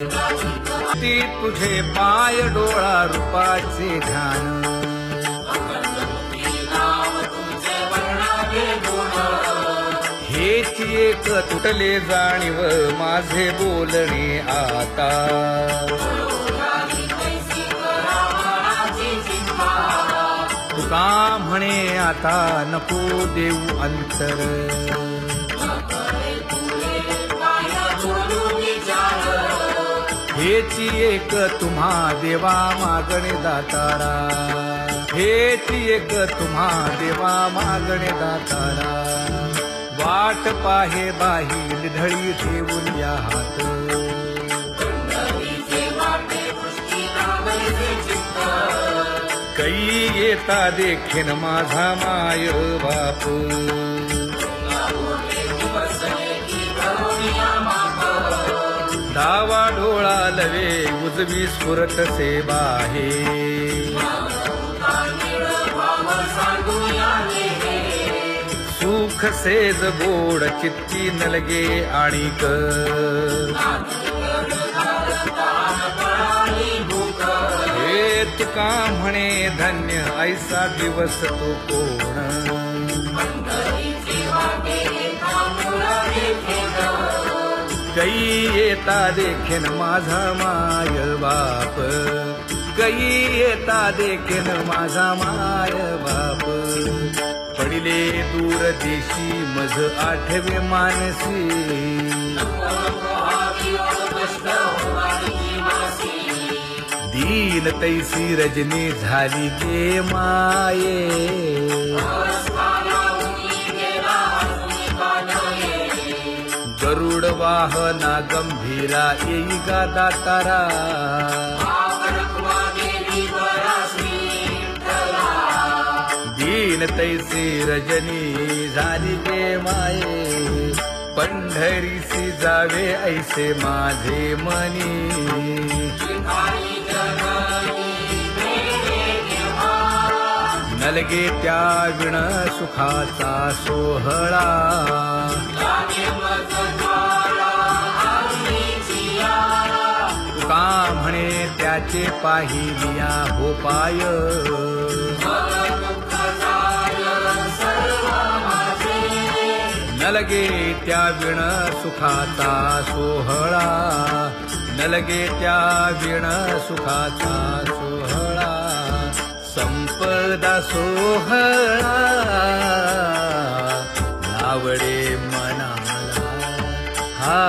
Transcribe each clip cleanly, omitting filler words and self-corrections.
ती तुझे पाय डोळा रूपाचे ध्यान, हेच एक तुटले जाणीव माझे बोलणे आता. तुका म्हणे आता नको देऊ अंतर, हेच एक तुम्हा देवा मागणे दातारा, हेच एक तुम्हा देवा मागणे दातारा. वाट पाहे बाही ढळी ठेवून या हात, कै येता देखेन माझा माय बाप. डावा डोळा लवे उजवी स्फुरत से बाहे, सुख सेज गोड चित्ती नलगे आणिक. हे तुका म्हणे धन्य ऐसा दिवस तो कोण, कै येता देखेन माझा माय बाप, कै येता देखेन माझा माय बाप. पडिले दूर देशी मज आठवे मानसी, दीन तैसी रजनी झाली गे माये. गरुड वाहना गंभीरा येई गा दातारा, दीन तैसी रजनी झाली गे माये. पंढरीसी जावे ऐसे माझे मनी, नलगे त्या विण सुखाचा सोहळा. तुका म्हणे त्याचे पाहिलिया हो पाय, नलगे त्या विण सुखाचा सोहळा, नलगे त्या विण सुखाचा सोहळा. संपदा सोहळा आवडे मनाला, हा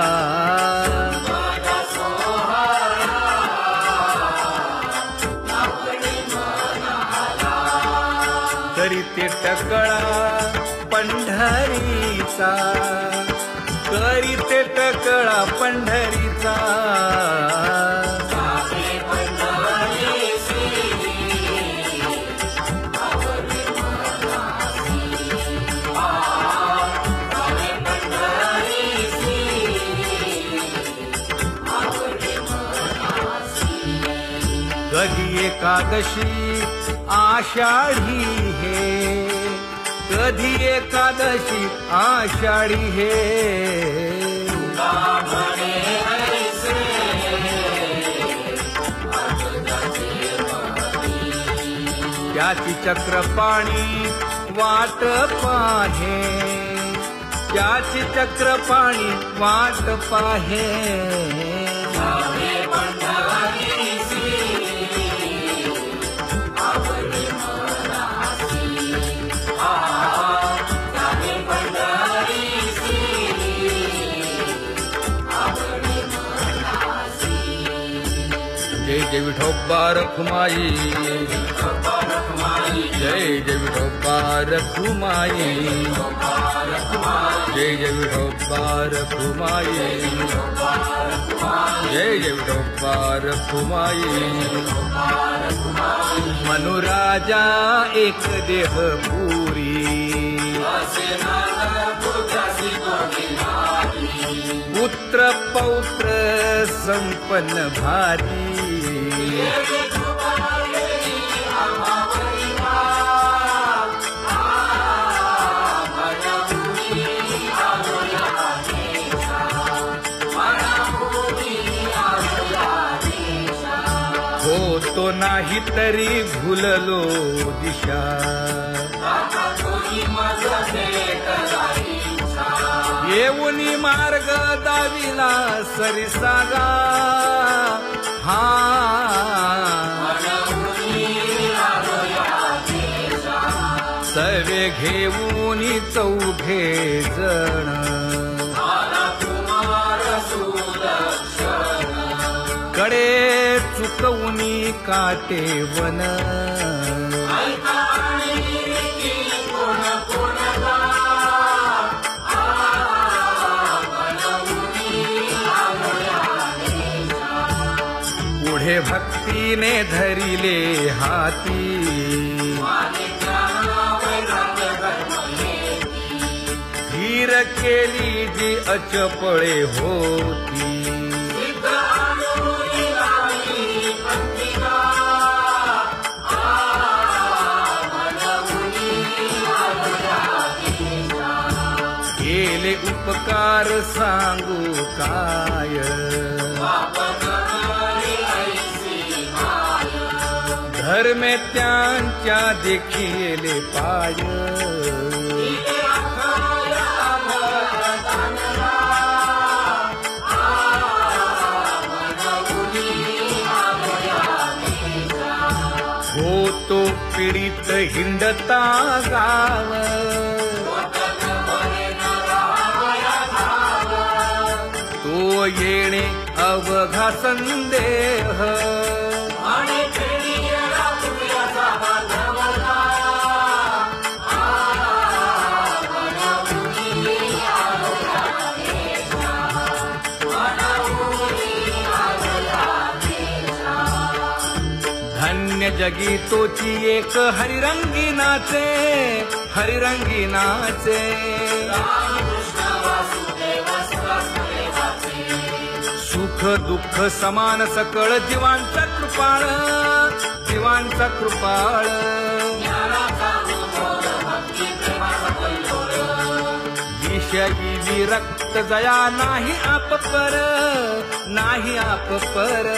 करीते टकळा पंढरीचा, करीते टकळा पंढरीचा. कधी एकादशी आषाढी हे, कधी एकादशी आषाढी हे. त्याची चक्रपाणी वाट पाहे, त्याची चक्रपाणी वाट पाहे. जय जय विठोबा रखुमाई, जय जय विठोबा रखुमाई, जय जय विठोबा रखुमाई, जय जय विठोबा रखुमाई. मनुराजा एक देह पुरी, पुत्र पौत्र संपन्न भारी. होतो नाही तरी भुललो दिशा येऊनी मार्ग दाविला सरिसागा हा सवे घेऊनी चौघे जण कडे चुकवूनी काटेवन पुढे भक्तीने धरिले हाती धीर केली जी अचपळे होती केले उपकार सांगू काय धर्मे त्यांच्या देखिले पाय होतो पीडित हिंडता गाव तो येणे अवघा संदेह धन्य जगी तोची एक हरिरंगी नाचे हरिरंगी नाचे सुख दुःख समान सकळ जीवांचा कृपाळ जीवांचा कृपाळ विषयी विरक्त जया नाही आपपर नाही आपपर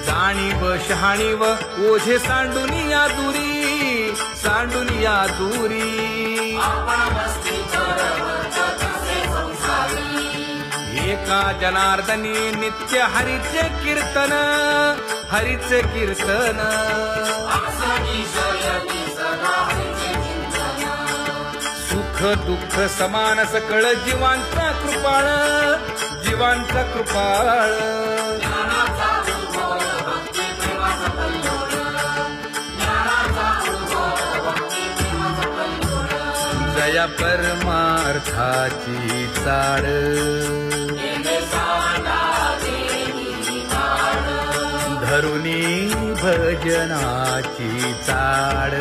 जाणीव शहाणीव ओझे सांडुनिया दुरी सांडुनिया दुरी एका जनार्दनी नित्य हरीचे कीर्तन हरीचे कीर्तन सुख दुःख समान सकळ जीवांचा कृपाळ जीवांचा कृपाळ जया परमार्थाची चाळ धरुनी भजनाची चाळ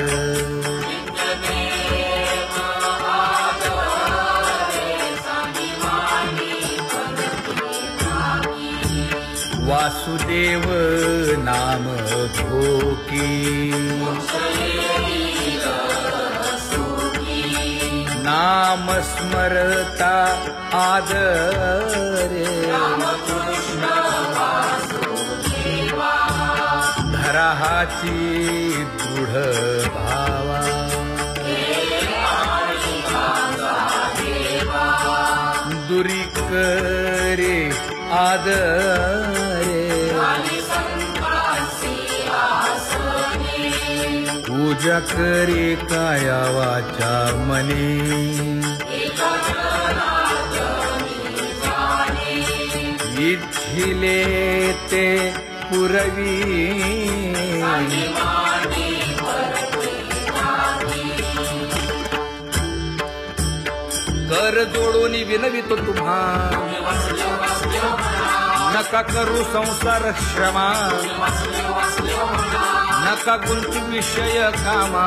वासुदेव नाम घोकी नाम स्मरता आदरे धराहाची दृढ भावा दुरी करे आदरे पूजा करे काया वाचा मने इच्छिले ते पुरवी कर जोडून विनवितो तुम्हा नका करू संसार श्रमा नका गुंतू विषय कामा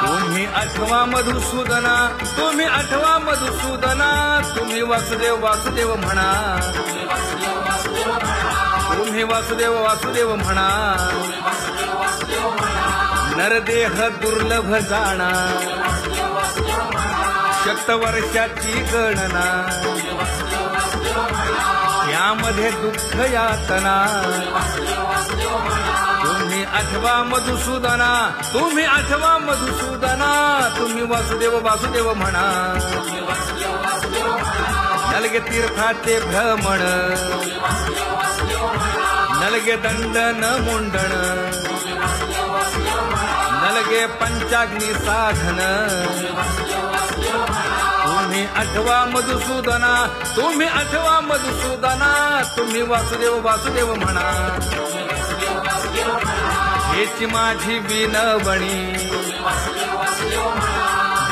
तुम्ही आठवा मधुसूदना तुम्ही आठवा मधुसूदना तुम्ही वासुदेव वासुदेव म्हणा तुम्ही वासुदेव वासुदेव म्हणा नरदेह दुर्लभ जाणा शतवर्षाची गणना यामध्ये दुःख यातना तुम्ही आठवा मधुसूदना तुम्ही आठवा मधुसूदना तुम्ही वासुदेव वासुदेव म्हणा नलगे तीर्थाचे भ्रमण नलगे दंडन मुंडण नलगे पंचाग्नी साधन तुम्ही आठवा मधुसूदना तुम्ही आठवा मधुसूदना तुम्ही वासुदेव वासुदेव म्हणा हेची माझी विनवणी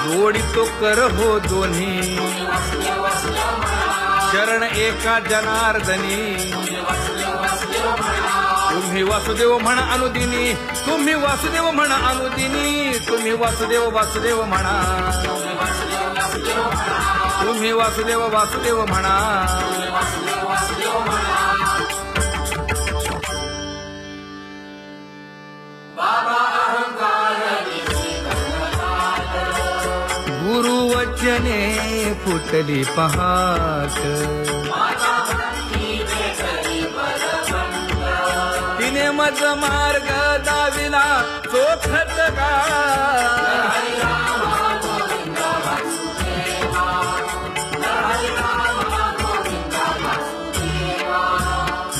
जोडितो कर हो दोन्ही शरण एका जनार्दनी तुम्ही वासुदेव म्हणा अनुदिनी तुम्ही वासुदेव म्हणा अनुदिनी तुम्ही वासुदेव वासुदेव म्हणा तुम्ही वासुदेव वासुदेव म्हणा गुरुवचने फुटली पहाट तिने मज मार्ग दाविला चोखत का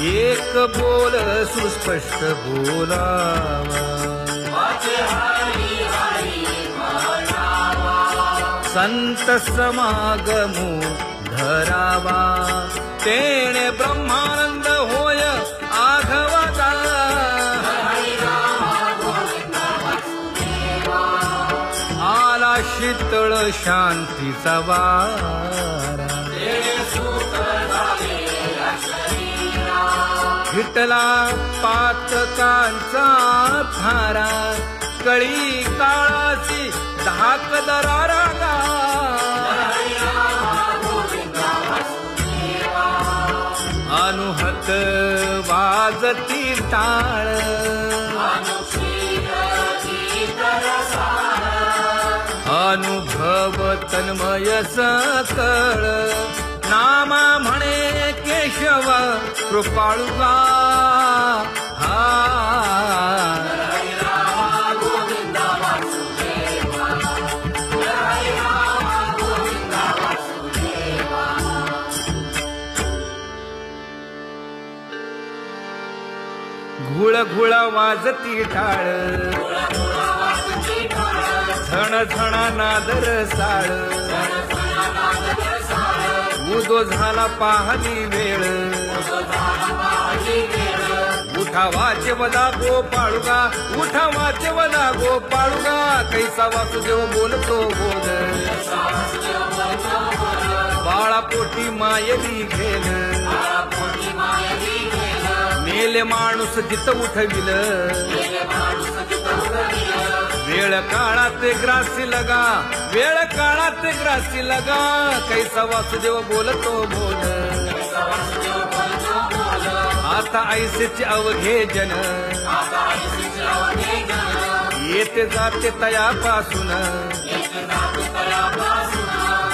एक बोल सुस्पष्ट बोलावा संत समागमू धरावा तेणे ब्रह्मानंद होय आघवाचा आला शीतळ शांतीचा वारा विठला पातकांचा थारा कळी काळाची धाक दरारा अनुहत वाजती टाळ अनुभव तन्मय सकळ नामा म्हणे केशव कृपाळुगा घुळ घुळ वाजती टाळ झण झण नादर साळ उदो झाला पाहली वेळ उठा वाचे वदा गोपाळुगा उठा वाचे वदा गोपाळुगा कैसा वासुदेव बोलतो बोल बाळा पोटी मायली घेल मेले माणूस जित उठविल वेळ काळात ग्रासी लगा वेळ काळात ग्रासी लगा कैसा वासुदेव बोलतो बोल आता ऐसेचे अवघे जन येते जाते तयापासून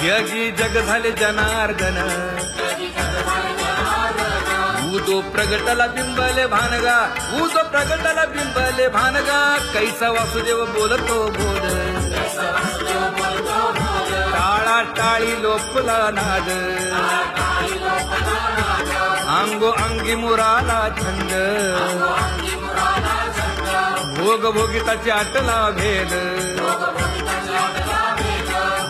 जगी जग झाले जनार्दन उदो प्रगटला बिंबले भानगा उदो प्रगटला बिंबले भानगा कैसा वासुदेव बोलतो बोल टाळा टाळी लोपला नाद अंगो अंगी मुराला छंद भोग भोगिताची आटला भेद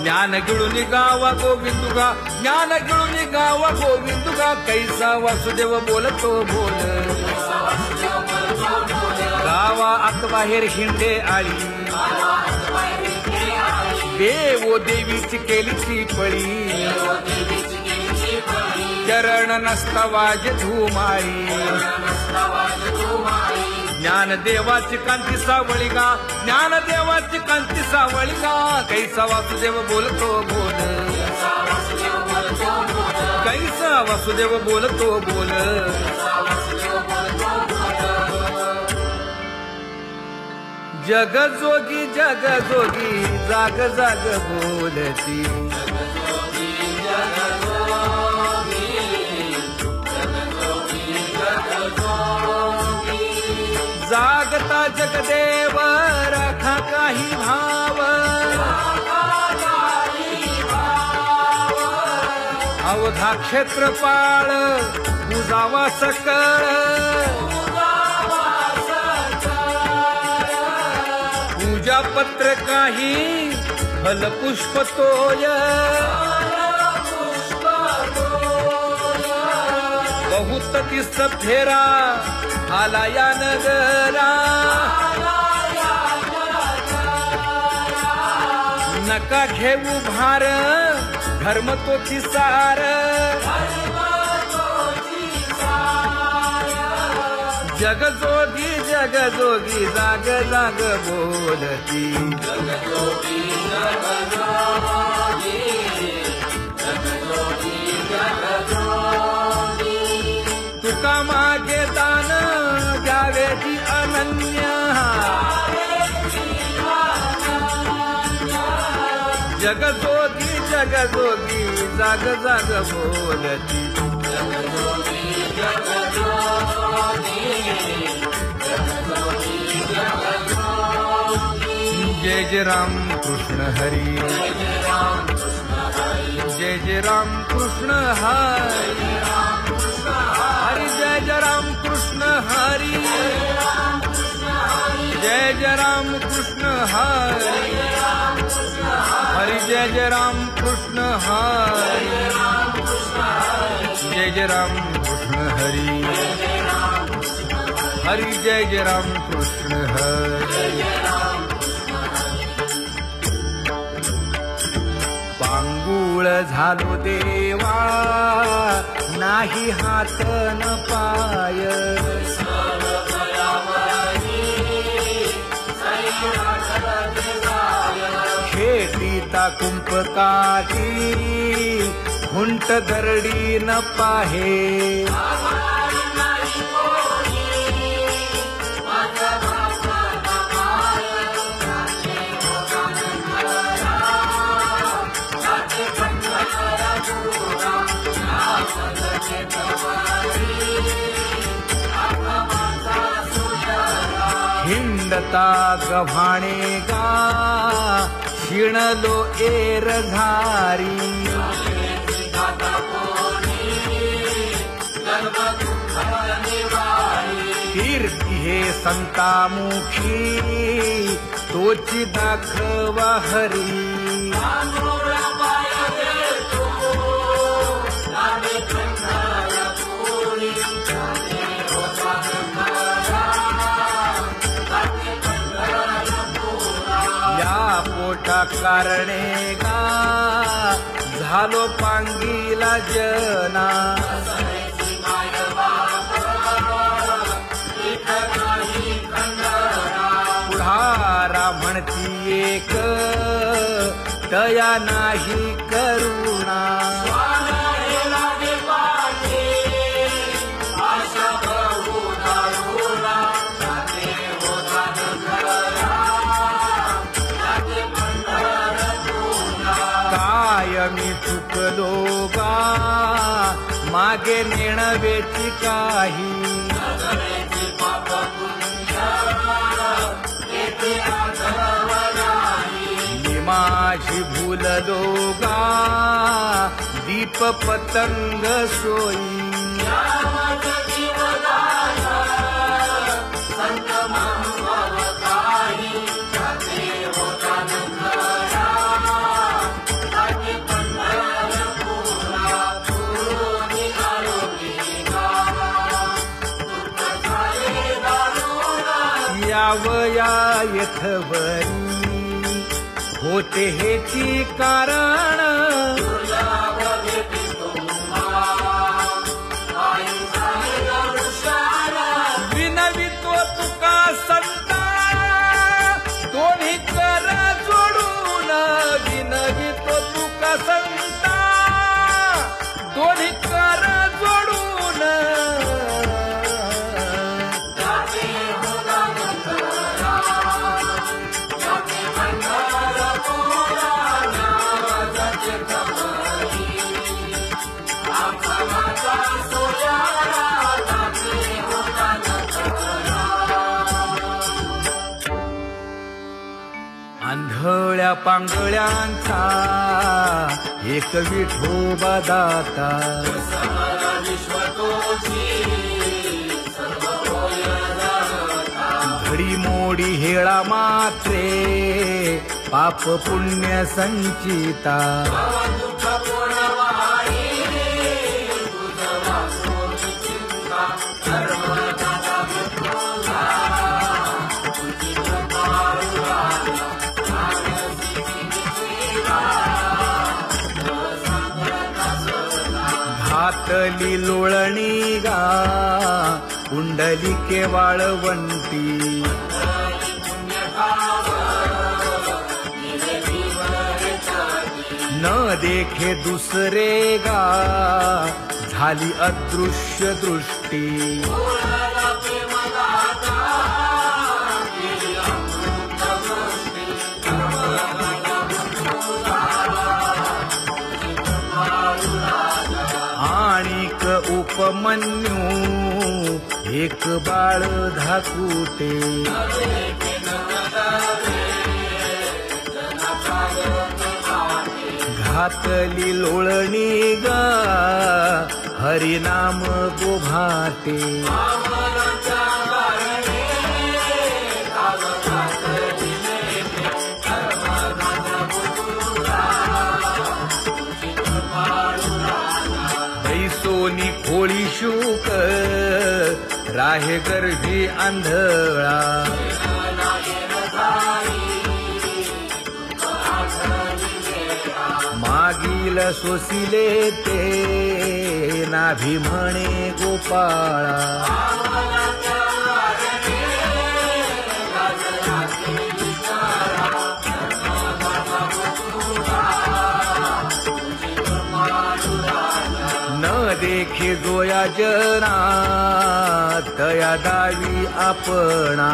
ज्ञान गिळून गावा गोविंदुगा ज्ञान गिळून गावा गोविंदुगा कैसा वासुदेव बोलतो बोल गावा आत बाहेर हिंडे आळी देवो देवीची केलीची पळी चरण नसता वाज धुमाळी ज्ञान देवाची कांती सावळी गा ज्ञान देवाची कांती सावळी गा कैसा वासुदेव बोलतो बोल कैसा वासुदेव बोलतो बोल जग जोगी जाग जाग बोलती अवधा क्षेत्रपाळ पूजावा सकळ पूजा पत्र काही फलपुष्प तोय बहुत दिस फेरा आला या नगरा नका घेऊ भार धर्म तोची सार जगजोगी जगजोगी जाग जाग बोलती तुका मागे दान द्यावेची अनन्य जगजोगी जगजोगी जाग जाग बोलती जय जय राम कृष्ण हरी जय जय राम कृष्ण हरी हरि जय जय राम कृष्ण हरी जय जय राम कृष्ण हरी हरि जय जय राम कृष्ण हरी जय जय राम कृष्ण हरी हरि जय जय राम कृष्ण हरी पांगुळ झालो देवा नाही हात न पाय खेटीता कुंपकाठी हुंट दरडी न पाहे हिंडता गव्हाणे गा शिणलो एरघारी कीर्ती हे संतामुखी तोची दाखवा हरी पोटा कारणे गा झालो पांगीला जना पुढारा म्हणती एक तया नाही करुणा मी चुकलो गा मागे नेणवेची काही मी माझी भूललो गा दीप पतंग सोयी यावया यथवरी होते हेची कारण विनवितो तुका संता दोन्ही कर जोडून विनवितो तुका संता दोन्ही कर जोडून आंधळ्या पांगळ्यांचा एक विठोबा दाता घडी मोडी हेळा मात्रे पाप पुण्य संचिता घातली लोळणी गा कुंडलिके वाळवंटी न देखे दुसरे गा झाली अदृश्य दृष्टी आणिक उपमन्यू एक बाळ धाकुटे घातली लोळणी गा हरिनाम गोभाटे बैसोनी खोळी शूक राहे गर्भी आंधळा मागील सोसिले ते नाभी म्हणे गोपाळा न देखे जोया जना तया दावी आपणा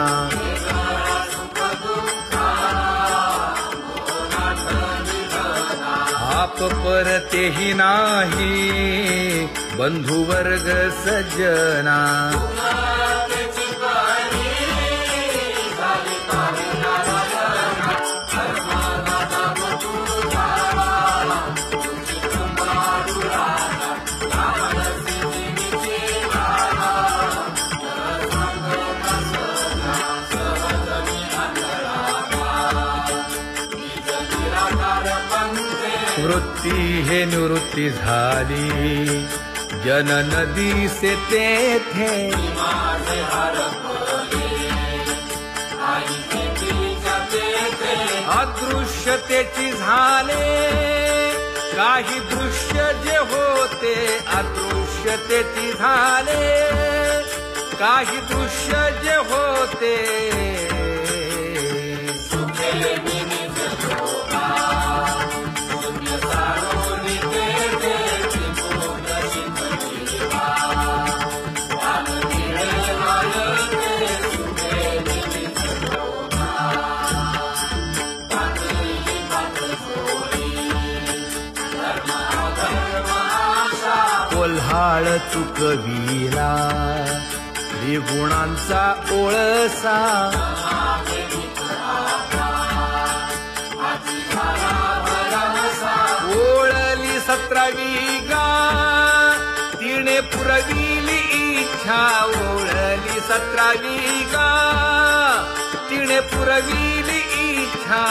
आप परतेही नाही बंधु वर्ग सज्जना वृत्ती हे निवृत्ती झाली जन नदी से तेथे अदृश्यतेची झाले काही दृश्य जे होते अदृश्यतेची झाले काही दृश्य जे होते कोल्हाळ चुकविला गुणांचा ओळसा ओळली 17वी गा तिने पुरविली इच्छा ओळली 17वी गा तिने पुरविली इच्छा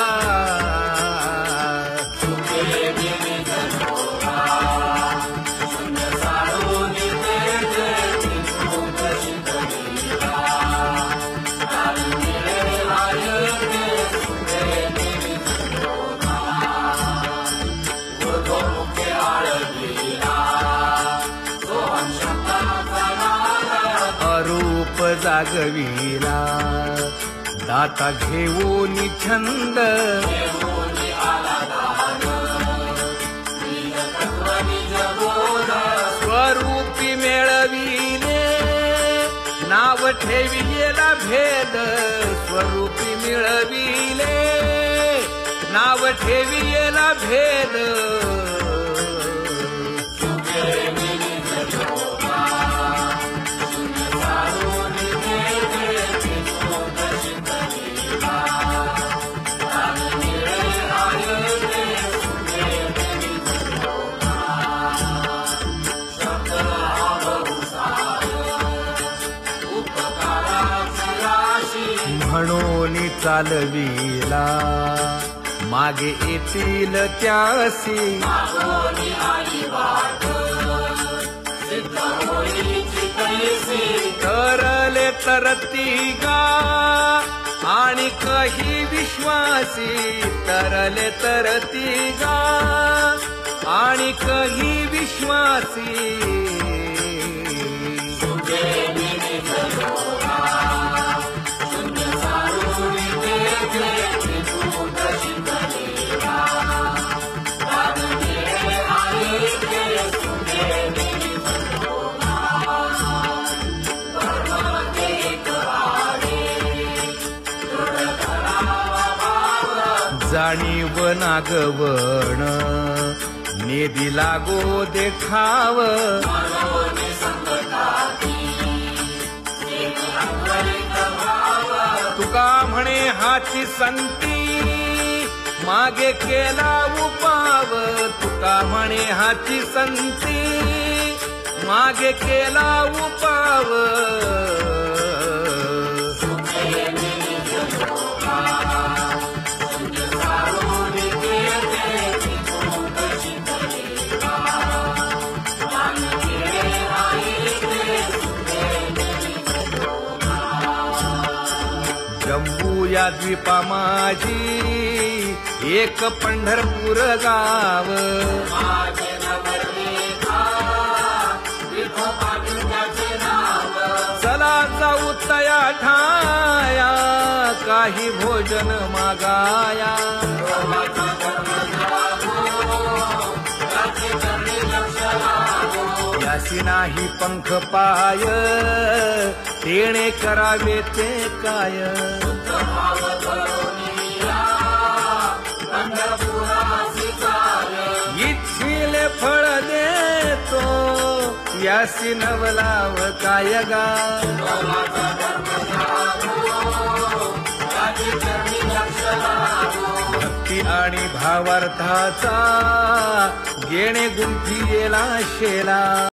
जागविला दाता घेऊन छंद स्वरूपी मिळविले नाव ठेविलेला भेद स्वरूपी मिळविले नाव ठेविलेला भेद कोणी चालविला मागे येतील त्यासी तरले तरती गा आणि काही विश्वासी तरले तरती गा आणि काही विश्वासी जाणीव नागवण नेदी लागो देखाव तुका म्हणे हाची संती मागे केला उपाव तुका म्हणे हाची संती मागे केला उपाव जम्बू या द्वीपा माझी एक पंढरपूर गाव चला जाऊ तया ठाया काही भोजन मागाया यासी नाही पंख पाय तेणे करावे ते काय इच्छिले फळ देतो यासी नवलाव काय गा भक्ती आणि भावार्थाचा गेणे गुंफी येला शेला